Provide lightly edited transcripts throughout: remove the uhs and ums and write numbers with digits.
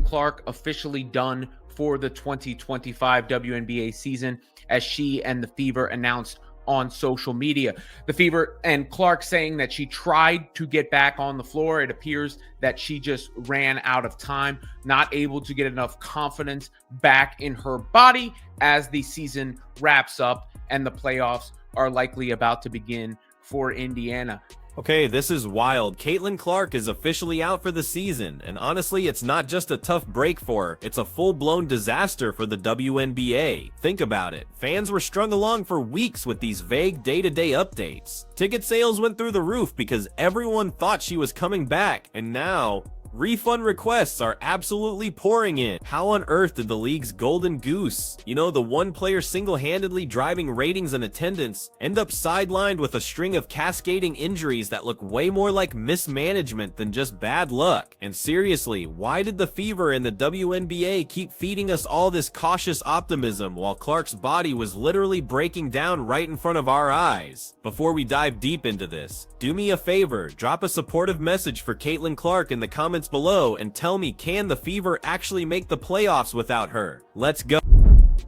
Caitlin Clark officially done for the 2025 WNBA season, as she and the Fever announced on social media. The Fever and Clark saying that she tried to get back on the floor. It appears that she just ran out of time, not able to get enough confidence back in her body as the season wraps up and the playoffs are likely about to begin for Indiana. Okay, this is wild. Caitlin Clark is officially out for the season, and honestly, it's not just a tough break for her, it's a full-blown disaster for the WNBA. Think about it. Fans were strung along for weeks with these vague day-to-day updates. Ticket sales went through the roof because everyone thought she was coming back, and now refund requests are absolutely pouring in. How on earth did the league's golden goose, you know, the one player single-handedly driving ratings and attendance, end up sidelined with a string of cascading injuries that look way more like mismanagement than just bad luck? And seriously, why did the Fever and the WNBA keep feeding us all this cautious optimism while Clark's body was literally breaking down right in front of our eyes? Before we dive deep into this, do me a favor, drop a supportive message for Caitlin Clark in the comments below and tell me, can the Fever actually make the playoffs without her? Let's go.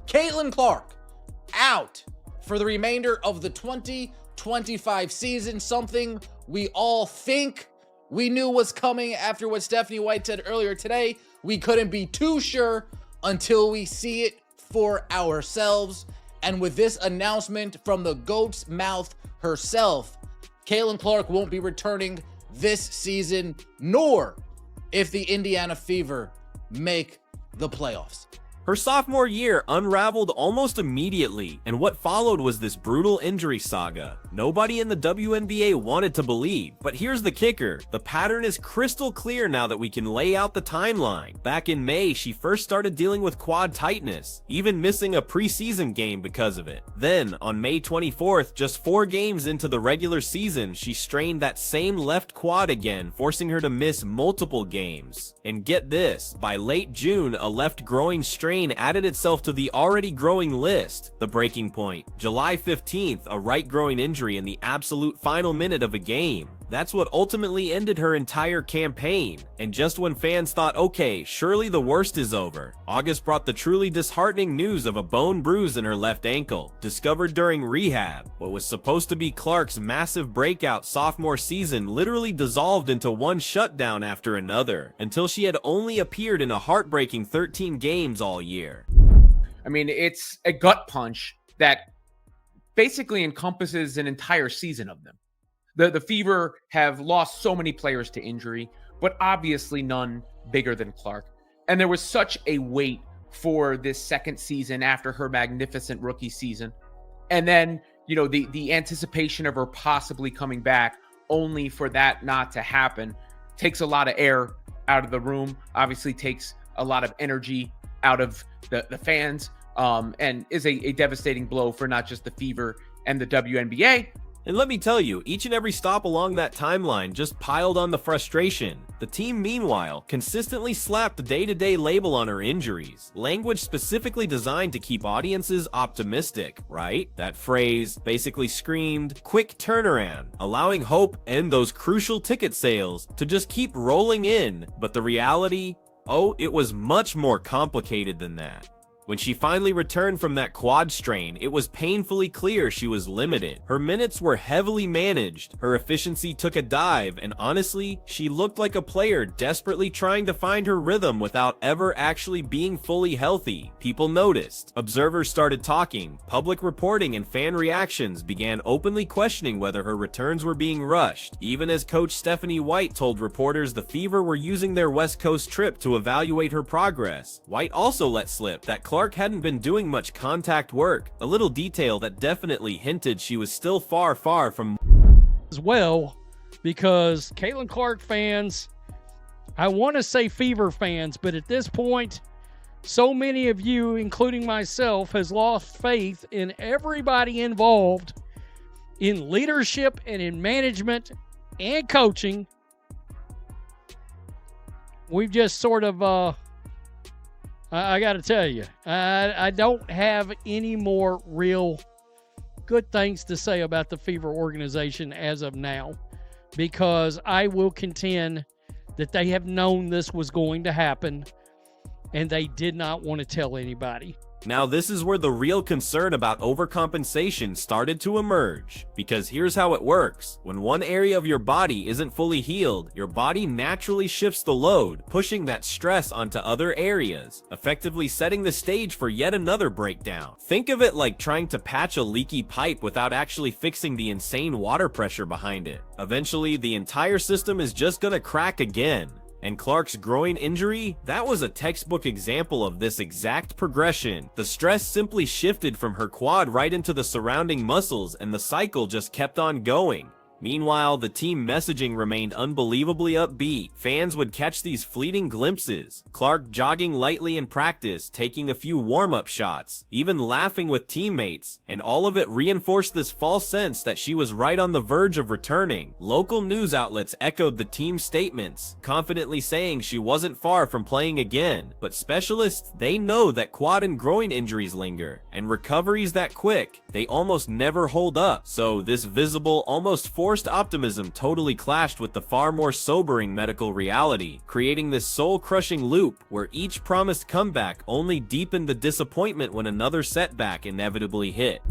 Caitlin Clark out for the remainder of the 2025 season, something we all think we knew was coming after what Stephanie White said earlier today. We couldn't be too sure until we see it for ourselves. And with this announcement from the GOAT's mouth herself, Caitlin Clark won't be returning this season, nor if the Indiana Fever make the playoffs. Her sophomore year unraveled almost immediately, and what followed was this brutal injury saga. Nobody in the WNBA wanted to believe, but here's the kicker. The pattern is crystal clear now that we can lay out the timeline. Back in May, she first started dealing with quad tightness, even missing a preseason game because of it. Then, on May 24th, just 4 games into the regular season, she strained that same left quad again, forcing her to miss multiple games. And get this, by late June, a left groin strain added itself to the already growing list. The breaking point, July 15th, a right groin injury in the absolute final minute of a game. That's what ultimately ended her entire campaign. And just when fans thought, okay, surely the worst is over, August brought the truly disheartening news of a bone bruise in her left ankle, discovered during rehab. What was supposed to be Clark's massive breakout sophomore season literally dissolved into one shutdown after another, until she had only appeared in a heartbreaking 13 games all year. I mean, it's a gut punch that basically encompasses an entire season of them. The Fever have lost so many players to injury, but obviously none bigger than Clark. And there was such a wait for this second season after her magnificent rookie season. And then, you know, the anticipation of her possibly coming back, only for that not to happen, takes a lot of air out of the room, obviously takes a lot of energy out of the fans, and is a devastating blow for not just the Fever and the WNBA. And let me tell you, each and every stop along that timeline just piled on the frustration. The team, meanwhile, consistently slapped the day-to-day label on her injuries, language specifically designed to keep audiences optimistic, right? That phrase basically screamed, quick turnaround, allowing hope and those crucial ticket sales to just keep rolling in. But the reality, oh, it was much more complicated than that. When she finally returned from that quad strain, it was painfully clear she was limited. Her minutes were heavily managed, her efficiency took a dive, and honestly, she looked like a player desperately trying to find her rhythm without ever actually being fully healthy. People noticed, observers started talking, public reporting and fan reactions began openly questioning whether her returns were being rushed, even as coach Stephanie White told reporters the Fever were using their West Coast trip to evaluate her progress. White also let slip that Clark hadn't been doing much contact work, a little detail that definitely hinted she was still far from as well, because Caitlin Clark fans, I want to say Fever fans, but at this point, so many of you, including myself, has lost faith in everybody involved in leadership and in management and coaching. We've just sort of I got to tell you, I don't have any more real good things to say about the Fever organization as of now, because I will contend that they have known this was going to happen. and they did not want to tell anybody. Now this is where the real concern about overcompensation started to emerge, because here's how it works. When one area of your body isn't fully healed, your body naturally shifts the load, pushing that stress onto other areas, effectively setting the stage for yet another breakdown. Think of it like trying to patch a leaky pipe without actually fixing the insane water pressure behind it. Eventually, the entire system is just gonna crack again. And Clark's groin injury, that was a textbook example of this exact progression. The stress simply shifted from her quad right into the surrounding muscles, and the cycle just kept on going. Meanwhile, the team messaging remained unbelievably upbeat. Fans would catch these fleeting glimpses. Clark jogging lightly in practice, taking a few warm-up shots, even laughing with teammates, and all of it reinforced this false sense that she was right on the verge of returning. Local news outlets echoed the team's statements, confidently saying she wasn't far from playing again. But specialists, they know that quad and groin injuries linger, and recoveries that quick, they almost never hold up. So this visible, almost forced optimism totally clashed with the far more sobering medical reality, creating this soul-crushing loop where each promised comeback only deepened the disappointment when another setback inevitably hit.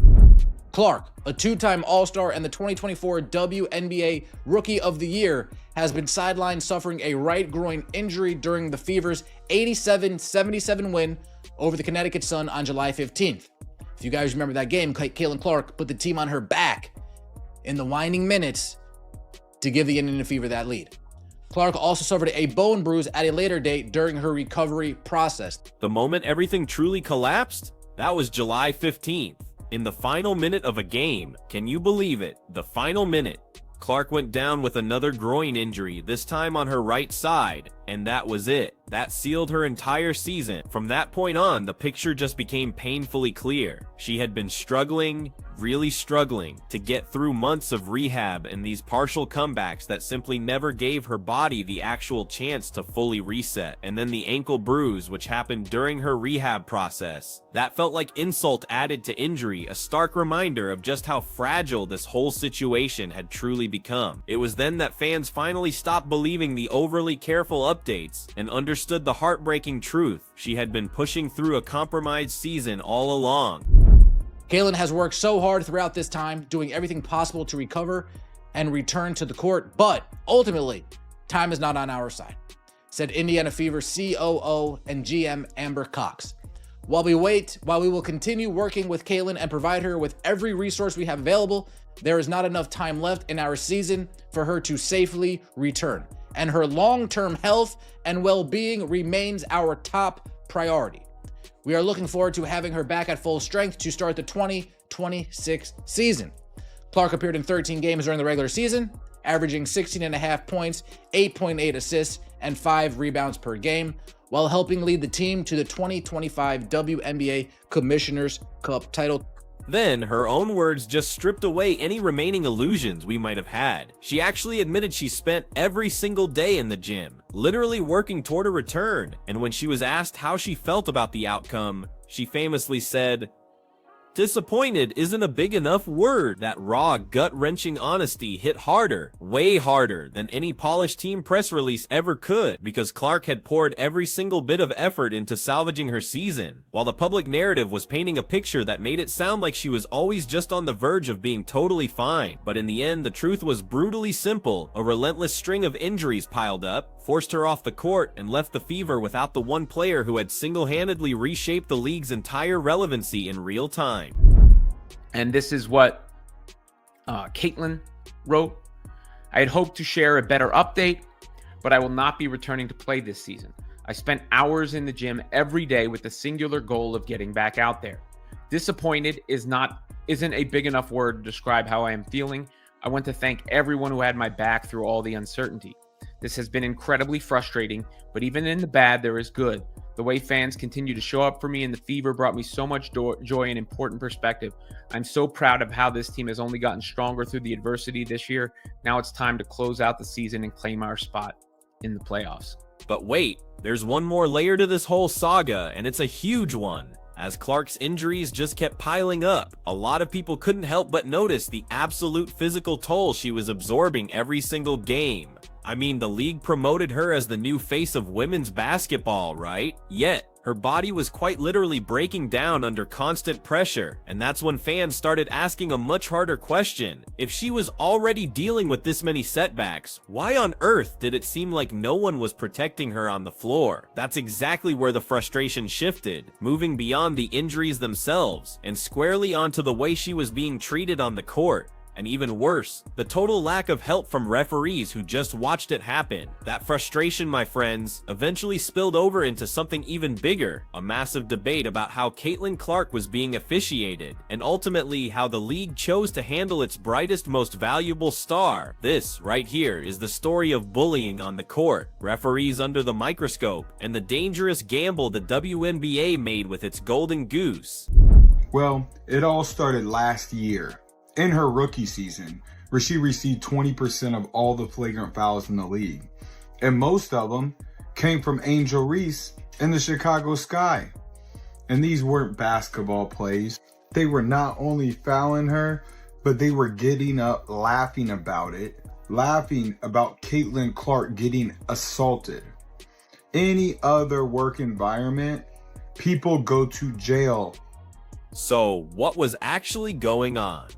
Clark, a two-time All-Star and the 2024 WNBA Rookie of the Year, has been sidelined suffering a right groin injury during the Fever's 87-77 win over the Connecticut Sun on July 15th. If you guys remember that game, Caitlin Clark put the team on her back in the winding minutes to give the Indiana Fever that lead. Clark also suffered a bone bruise at a later date during her recovery process. The moment everything truly collapsed, that was July 15th. In the final minute of a game, can you believe it? The final minute. Clark went down with another groin injury, this time on her right side, and that was it. That sealed her entire season. From that point on, the picture just became painfully clear. She had been struggling, really struggling, to get through months of rehab and these partial comebacks that simply never gave her body the actual chance to fully reset. And then the ankle bruise, which happened during her rehab process. That felt like insult added to injury, a stark reminder of just how fragile this whole situation had truly become. It was then that fans finally stopped believing the overly careful updates and understood the heartbreaking truth. She had been pushing through a compromised season all along. Caitlin has worked so hard throughout this time, doing everything possible to recover and return to the court, but ultimately, time is not on our side, said Indiana Fever COO and GM Amber Cox. While we will continue working with Caitlin and provide her with every resource we have available, there is not enough time left in our season for her to safely return, and her long-term health and well-being remains our top priority. We are looking forward to having her back at full strength to start the 2026 season. Clark appeared in 13 games during the regular season, averaging 16.5 points, 8.8 assists, and 5 rebounds per game, while helping lead the team to the 2025 WNBA Commissioner's Cup title. Then, her own words just stripped away any remaining illusions we might have had. She actually admitted she spent every single day in the gym, literally working toward a return, and when she was asked how she felt about the outcome, she famously said, "Disappointed isn't a big enough word." That raw, gut-wrenching honesty hit harder, way harder than any polished team press release ever could, because Clark had poured every single bit of effort into salvaging her season, while the public narrative was painting a picture that made it sound like she was always just on the verge of being totally fine. But in the end, the truth was brutally simple. A relentless string of injuries piled up, forced her off the court, and left the Fever without the one player who had single-handedly reshaped the league's entire relevancy in real time. And this is what Caitlin wrote. I had hoped to share a better update, but I will not be returning to play this season. I spent hours in the gym every day with the singular goal of getting back out there. Disappointed isn't a big enough word to describe how I am feeling. I want to thank everyone who had my back through all the uncertainty. This has been incredibly frustrating, but even in the bad, there is good. The way fans continue to show up for me in the Fever brought me so much joy and important perspective. I'm so proud of how this team has only gotten stronger through the adversity this year. Now it's time to close out the season and claim our spot in the playoffs. But wait, there's one more layer to this whole saga, and it's a huge one. As Clark's injuries just kept piling up, a lot of people couldn't help but notice the absolute physical toll she was absorbing every single game. I mean, the league promoted her as the new face of women's basketball, right? Yet, her body was quite literally breaking down under constant pressure, and that's when fans started asking a much harder question. If she was already dealing with this many setbacks, why on earth did it seem like no one was protecting her on the floor? That's exactly where the frustration shifted, moving beyond the injuries themselves, and squarely onto the way she was being treated on the court. And even worse, the total lack of help from referees who just watched it happen. That frustration, my friends, eventually spilled over into something even bigger, a massive debate about how Caitlin Clark was being officiated, and ultimately how the league chose to handle its brightest, most valuable star. This, right here, is the story of bullying on the court, referees under the microscope, and the dangerous gamble the WNBA made with its golden goose. Well, it all started last year, in her rookie season, where she received 20% of all the flagrant fouls in the league. And most of them came from Angel Reese in the Chicago Sky. And these weren't basketball plays. They were not only fouling her, but they were getting up, laughing about it, laughing about Caitlin Clark getting assaulted. Any other work environment, people go to jail. So, what was actually going on?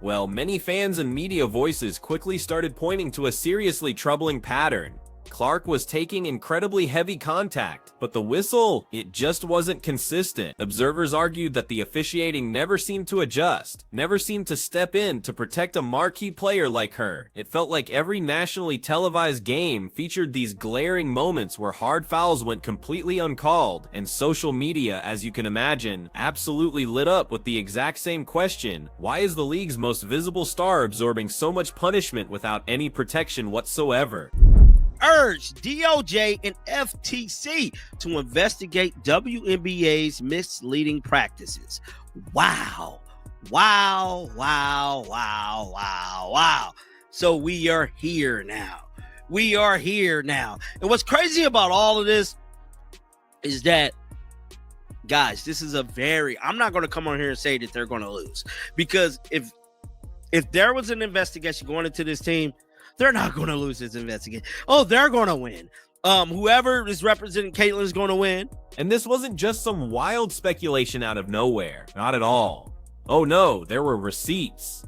Well, many fans and media voices quickly started pointing to a seriously troubling pattern. Clark was taking incredibly heavy contact, but the whistle, it just wasn't consistent. Observers argued that the officiating never seemed to adjust, never seemed to step in to protect a marquee player like her. It felt like every nationally televised game featured these glaring moments where hard fouls went completely uncalled, and social media, as you can imagine, absolutely lit up with the exact same question: why is the league's most visible star absorbing so much punishment without any protection whatsoever? Urge DOJ and FTC to investigate WNBA's misleading practices. Wow. Wow, wow, wow, wow, wow. So we are here now. We are here now. And what's crazy about all of this is that, guys, this is I'm not going to come on here and say that they're going to lose. Because if there was an investigation going into this team, they're not going to lose this investigation. Oh, they're going to win. Whoever is representing Caitlin is going to win. And this wasn't just some wild speculation out of nowhere. Not at all. Oh no, there were receipts.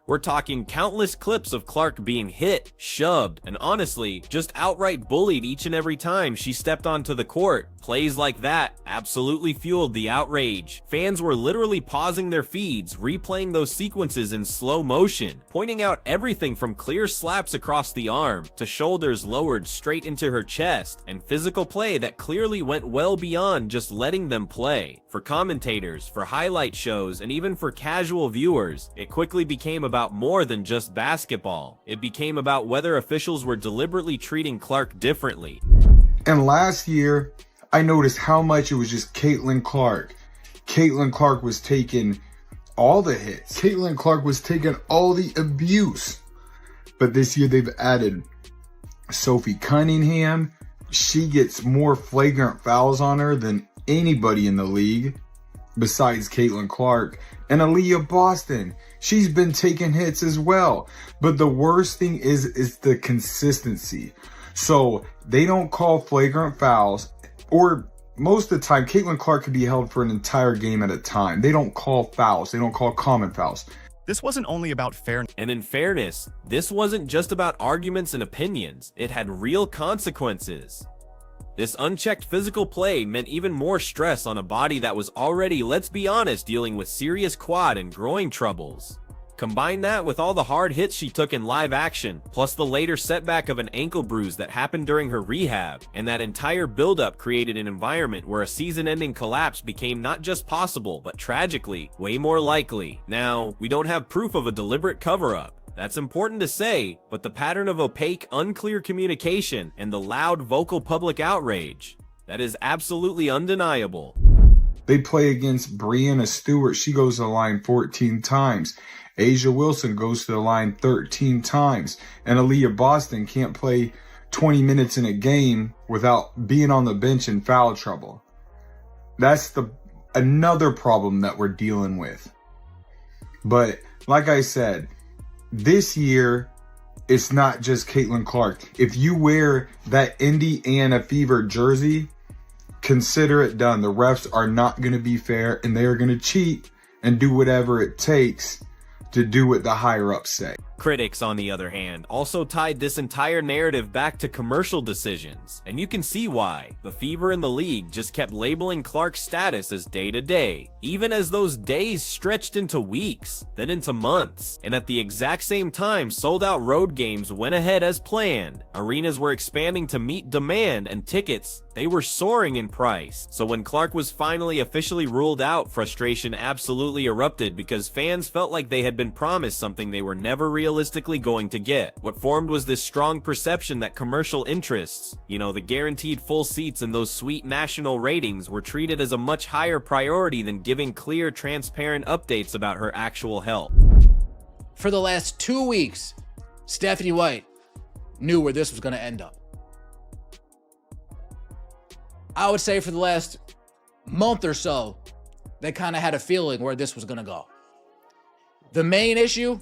We're talking countless clips of Clark being hit, shoved, and honestly, just outright bullied each and every time she stepped onto the court. Plays like that absolutely fueled the outrage. Fans were literally pausing their feeds, replaying those sequences in slow motion, pointing out everything from clear slaps across the arm, to shoulders lowered straight into her chest, and physical play that clearly went well beyond just letting them play. For commentators, for highlight shows, and even for casual viewers, it quickly became about more than just basketball. It became about whether officials were deliberately treating Clark differently. And last year, I noticed how much it was just Caitlin Clark. Caitlin Clark was taking all the hits. Caitlin Clark was taking all the abuse. But this year they've added Sophie Cunningham. She gets more flagrant fouls on her than anybody in the league besides Caitlin Clark. And Aaliyah Boston, she's been taking hits as well. But the worst thing is the consistency. So they don't call flagrant fouls, or most of the time, Caitlin Clark could be held for an entire game at a time. They don't call fouls. They don't call common fouls. This wasn't only about fairness. And in fairness, this wasn't just about arguments and opinions. It had real consequences. This unchecked physical play meant even more stress on a body that was already, let's be honest, dealing with serious quad and groin troubles. Combine that with all the hard hits she took in live action, plus the later setback of an ankle bruise that happened during her rehab, and that entire buildup created an environment where a season-ending collapse became not just possible, but tragically, way more likely. Now, we don't have proof of a deliberate cover-up. That's important to say, but the pattern of opaque, unclear communication and the loud vocal public outrage, that is absolutely undeniable. They play against Breanna Stewart. She goes to the line 14 times. Asia Wilson goes to the line 13 times. And Aaliyah Boston can't play 20 minutes in a game without being on the bench in foul trouble. That's another problem that we're dealing with. But like I said, this year, it's not just Caitlin Clark. If you wear that Indiana Fever jersey, consider it done. The refs are not going to be fair, and they are going to cheat and do whatever it takes to do what the higher ups say. Critics, on the other hand, also tied this entire narrative back to commercial decisions, and you can see why. The Fever and the league just kept labeling Clark's status as day-to-day, even as those days stretched into weeks, then into months. And at the exact same time sold-out road games went ahead as planned, arenas were expanding to meet demand, and tickets, they were soaring in price. So when Clark was finally officially ruled out, frustration absolutely erupted because fans felt like they had been promised something they were never realistically going to get. What formed was this strong perception that commercial interests, you know, the guaranteed full seats and those sweet national ratings, were treated as a much higher priority than giving clear, transparent updates about her actual health. For the last 2 weeks, Stephanie White knew where this was going to end up. I would say for the last month or so, they kind of had a feeling where this was going to go. The main issue,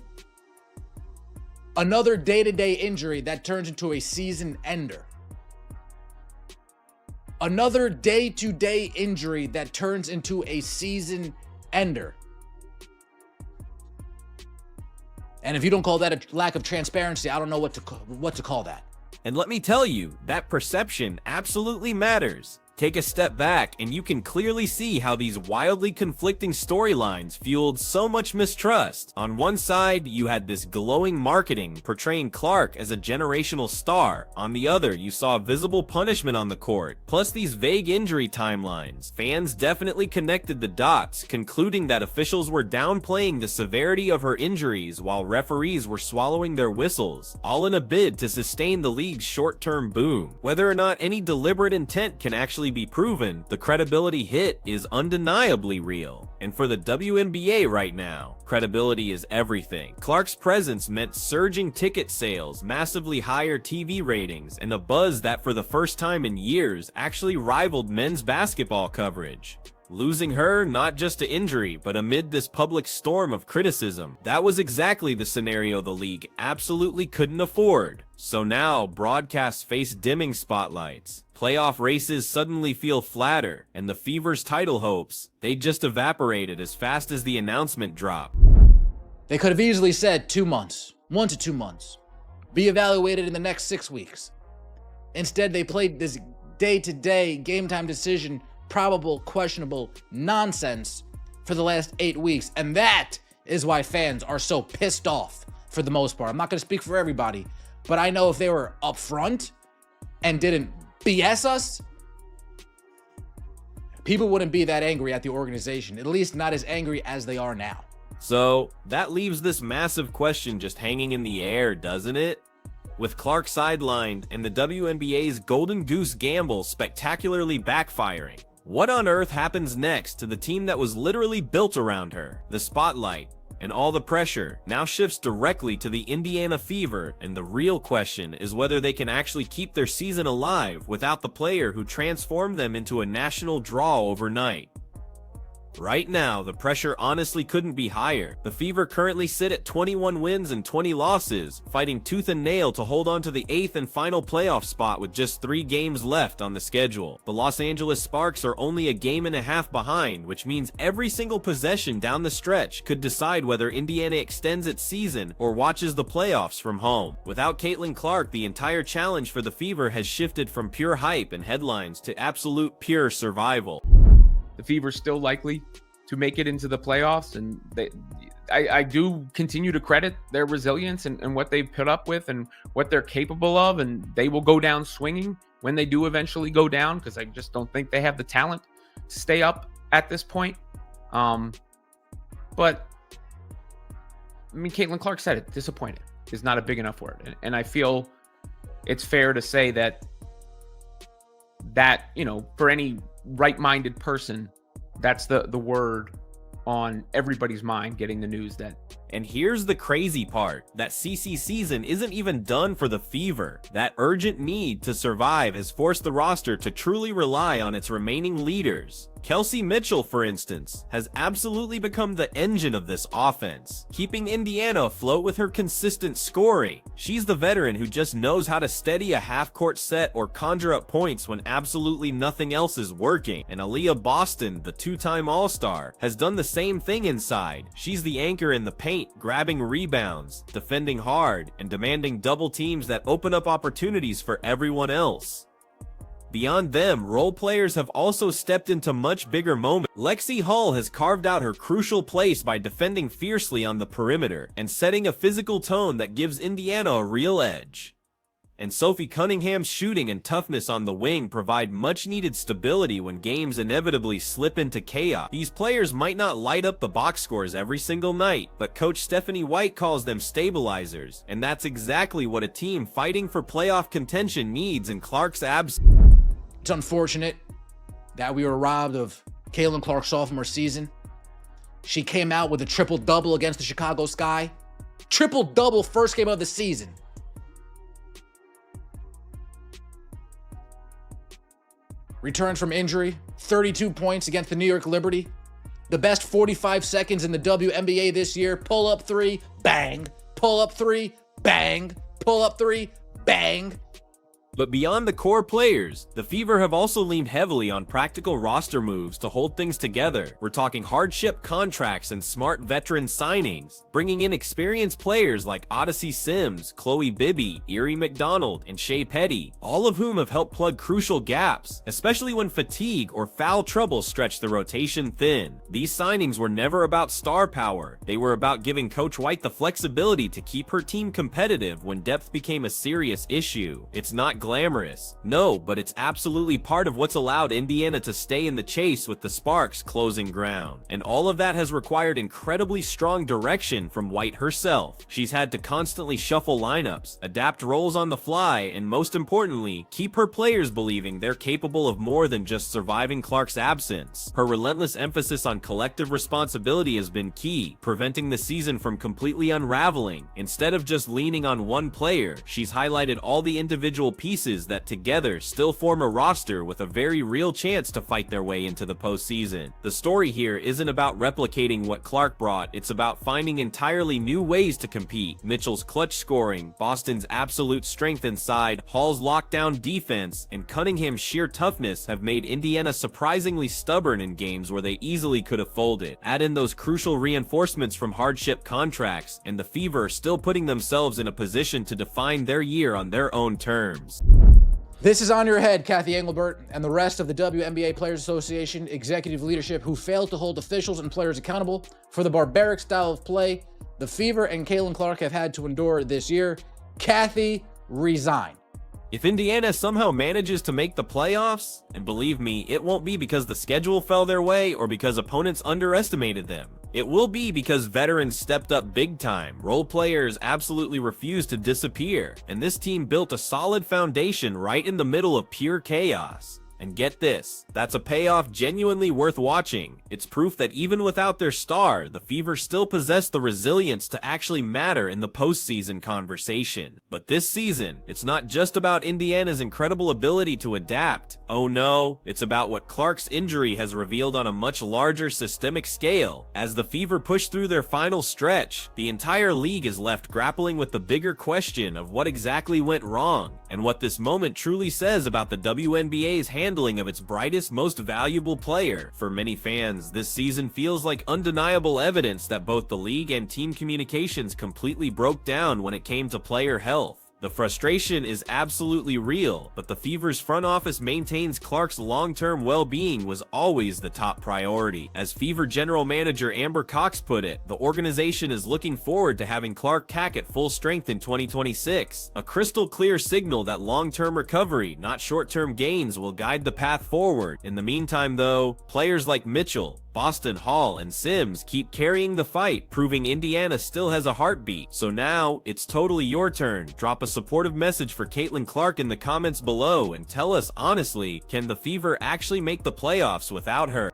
another day-to-day injury that turns into a season ender. Another day-to-day injury that turns into a season ender. And if you don't call that a lack of transparency, I don't know what to call that. And let me tell you, that perception absolutely matters. Take a step back and you can clearly see how these wildly conflicting storylines fueled so much mistrust. On one side, you had this glowing marketing portraying Clark as a generational star. On the other, you saw visible punishment on the court, plus these vague injury timelines. Fans definitely connected the dots, concluding that officials were downplaying the severity of her injuries while referees were swallowing their whistles, all in a bid to sustain the league's short-term boom. Whether or not any deliberate intent can actually be proven, the credibility hit is undeniably real. And for the WNBA right now, credibility is everything. Clark's presence meant surging ticket sales, massively higher TV ratings, and a buzz that for the first time in years actually rivaled men's basketball coverage. Losing her, not just to injury, but amid this public storm of criticism, that was exactly the scenario the league absolutely couldn't afford. So now, broadcasts face dimming spotlights. Playoff races suddenly feel flatter, and the Fever's title hopes, they just evaporated as fast as the announcement dropped. They could have easily said 2 months, 1 to 2 months, be evaluated in the next 6 weeks. Instead, they played this day-to-day game time decision, probable, questionable nonsense for the last 8 weeks. And that is why fans are so pissed off for the most part. I'm not going to speak for everybody, but I know if they were upfront and didn't BS us, people wouldn't be that angry at the organization, at least not as angry as they are now. So that leaves this massive question just hanging in the air, doesn't it? With Clark sidelined and the WNBA's Golden Goose gamble spectacularly backfiring, what on earth happens next to the team that was literally built around her? The spotlight and all the pressure now shifts directly to the Indiana Fever, and the real question is whether they can actually keep their season alive without the player who transformed them into a national draw overnight. Right now, the pressure honestly couldn't be higher. The Fever currently sit at 21 wins and 20 losses, fighting tooth and nail to hold on to the 8th and final playoff spot with just 3 games left on the schedule. The Los Angeles Sparks are only a game and a half behind, which means every single possession down the stretch could decide whether Indiana extends its season or watches the playoffs from home. Without Caitlin Clark, the entire challenge for the Fever has shifted from pure hype and headlines to absolute pure survival. The Fever's still likely to make it into the playoffs, and I do continue to credit their resilience and what they've put up with and what they're capable of, and they will go down swinging when they do eventually go down, because I just don't think they have the talent to stay up at this point. But I mean, Caitlin Clark said it, disappointed is not a big enough word, and I feel it's fair to say that you know, for any right-minded person, that's the word on everybody's mind, getting the news that And here's the crazy part, that CC season isn't even done for the Fever. That urgent need to survive has forced the roster to truly rely on its remaining leaders. Kelsey Mitchell, for instance, has absolutely become the engine of this offense, keeping Indiana afloat with her consistent scoring. She's the veteran who just knows how to steady a half-court set or conjure up points when absolutely nothing else is working. And Aaliyah Boston, the two-time All-Star, has done the same thing inside. She's the anchor in the paint, grabbing rebounds, defending hard, and demanding double teams that open up opportunities for everyone else. Beyond them, role players have also stepped into much bigger moments. Lexi Hall has carved out her crucial place by defending fiercely on the perimeter and setting a physical tone that gives Indiana a real edge. And Sophie Cunningham's shooting and toughness on the wing provide much-needed stability when games inevitably slip into chaos. These players might not light up the box scores every single night, but Coach Stephanie White calls them stabilizers, and that's exactly what a team fighting for playoff contention needs in Clark's absence. It's unfortunate that we were robbed of Caitlin Clark's sophomore season. She came out with a triple-double against the Chicago Sky. Triple-double first game of the season. Returns from injury, 32 points against the New York Liberty. The best 45 seconds in the WNBA this year. Pull up three, bang. Pull up three, bang. Pull up three, bang. But beyond the core players, the Fever have also leaned heavily on practical roster moves to hold things together. We're talking hardship contracts and smart veteran signings, bringing in experienced players like Odyssey Sims, Chloe Bibby, Erie McDonald, and Shea Petty, all of whom have helped plug crucial gaps, especially when fatigue or foul trouble stretch the rotation thin. These signings were never about star power. They were about giving Coach White the flexibility to keep her team competitive when depth became a serious issue. It's not glamorous, no, but it's absolutely part of what's allowed Indiana to stay in the chase with the Sparks closing ground. And all of that has required incredibly strong direction from White herself. She's had to constantly shuffle lineups, adapt roles on the fly, and most importantly, keep her players believing they're capable of more than just surviving Clark's absence. Her relentless emphasis on collective responsibility has been key, preventing the season from completely unraveling. Instead of just leaning on one player, she's highlighted all the individual pieces that together still form a roster with a very real chance to fight their way into the postseason. The story here isn't about replicating what Clark brought, it's about finding entirely new ways to compete. Mitchell's clutch scoring, Boston's absolute strength inside, Hall's lockdown defense, and Cunningham's sheer toughness have made Indiana surprisingly stubborn in games where they easily could have folded. Add in those crucial reinforcements from hardship contracts, and the Fever are still putting themselves in a position to define their year on their own terms. This is on your head, Kathy Engelbert, and the rest of the WNBA Players Association executive leadership who failed to hold officials and players accountable for the barbaric style of play the Fever and Caitlin Clark have had to endure this year. Kathy, resign. If Indiana somehow manages to make the playoffs, and believe me, it won't be because the schedule fell their way or because opponents underestimated them. It will be because veterans stepped up big time, role players absolutely refused to disappear, and this team built a solid foundation right in the middle of pure chaos. And get this, that's a payoff genuinely worth watching. It's proof that even without their star, the Fever still possess the resilience to actually matter in the postseason conversation. But this season, it's not just about Indiana's incredible ability to adapt. Oh no, it's about what Clark's injury has revealed on a much larger systemic scale. As the Fever push through their final stretch, the entire league is left grappling with the bigger question of what exactly went wrong, and what this moment truly says about the WNBA's handling of its brightest, most valuable player. For many fans, this season feels like undeniable evidence that both the league and team communications completely broke down when it came to player health. The frustration is absolutely real, but the Fever's front office maintains Clark's long-term well-being was always the top priority. As Fever general manager Amber Cox put it, the organization is looking forward to having Clark back at full strength in 2026, a crystal clear signal that long-term recovery, not short-term gains, will guide the path forward. In the meantime though, players like Mitchell, Boston, Hall, and Sims keep carrying the fight, proving Indiana still has a heartbeat. So now, it's totally your turn. Drop a supportive message for Caitlin Clark in the comments below and tell us honestly, can the Fever actually make the playoffs without her?